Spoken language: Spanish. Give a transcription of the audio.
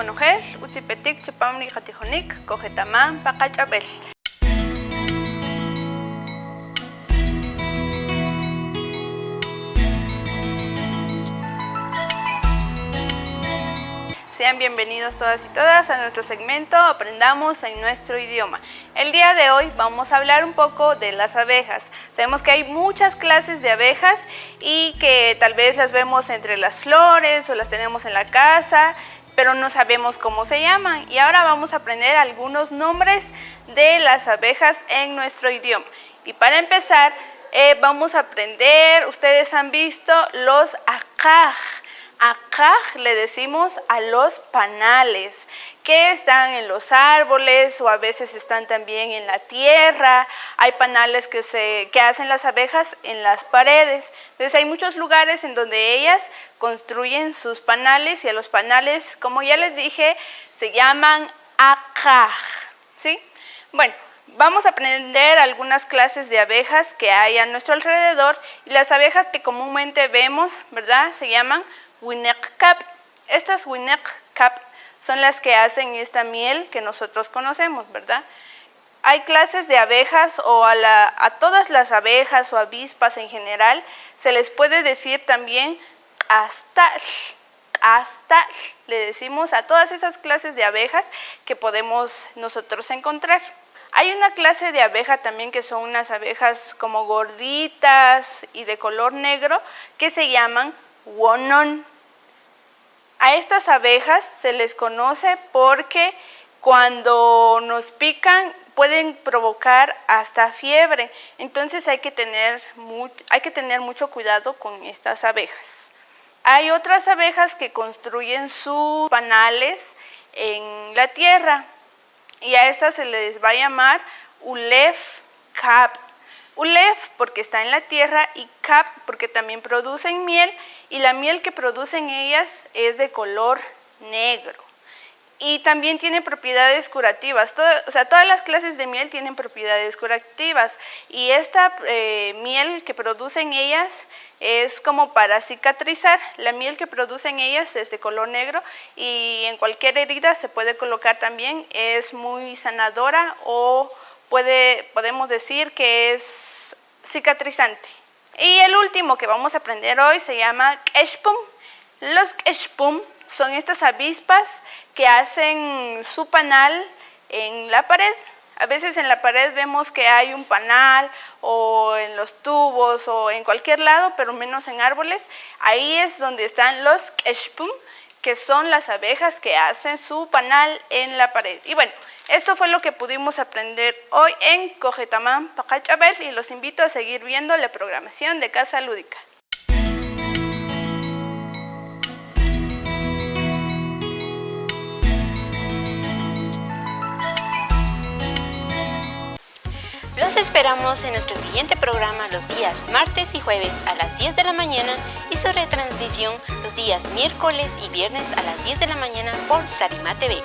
Chigonojel, Utzipetik, Chipamni, Jatijonik, Cojetamán, Pacachabel. Sean bienvenidos todas y todas a nuestro segmento Aprendamos en nuestro idioma. El día de hoy vamos a hablar un poco de las abejas. Sabemos que hay muchas clases de abejas y que tal vez las vemos entre las flores o las tenemos en la casa, pero no sabemos cómo se llaman. Y ahora vamos a aprender algunos nombres de las abejas en nuestro idioma. Y para empezar, vamos a aprender, ustedes han visto los acaj. Acaj le decimos a los panales que están en los árboles o a veces están también en la tierra. Hay panales que hacen las abejas en las paredes. Entonces hay muchos lugares en donde ellas construyen sus panales y a los panales, como ya les dije, se llaman acaj, ¿sí? Bueno, vamos a aprender algunas clases de abejas que hay a nuestro alrededor y las abejas que comúnmente vemos, ¿verdad? Se llaman Winnekap. Estas Winnekap son las que hacen esta miel que nosotros conocemos, ¿verdad? Hay clases de abejas o a todas las abejas o avispas en general se les puede decir también astash. Astash le decimos a todas esas clases de abejas que podemos nosotros encontrar. Hay una clase de abeja también que son unas abejas como gorditas y de color negro que se llaman wonon. A estas abejas se les conoce porque cuando nos pican pueden provocar hasta fiebre. Entonces hay que tener mucho cuidado con estas abejas. Hay otras abejas que construyen sus panales en la tierra y a estas se les va a llamar ulef kap. Ulef porque está en la tierra y kap porque también producen miel y la miel que producen ellas es de color negro y también tiene propiedades curativas. Todas las clases de miel tienen propiedades curativas y esta miel que producen ellas es como para cicatrizar. La miel que producen ellas es de color negro y en cualquier herida se puede colocar también, es muy sanadora o podemos decir que es cicatrizante. Y el último que vamos a aprender hoy se llama Keshpum. Los Keshpum son estas avispas que hacen su panal en la pared. A veces en la pared vemos que hay un panal o en los tubos o en cualquier lado, pero menos en árboles. Ahí es donde están los Keshpum, que son las abejas que hacen su panal en la pared. Y bueno, esto fue lo que pudimos aprender hoy en Cojetamán, Pacachabel, y los invito a seguir viendo la programación de Casa Lúdica. Los esperamos en nuestro siguiente programa los días martes y jueves a las 10 de la mañana y su retransmisión los días miércoles y viernes a las 10 de la mañana por Sarima TV.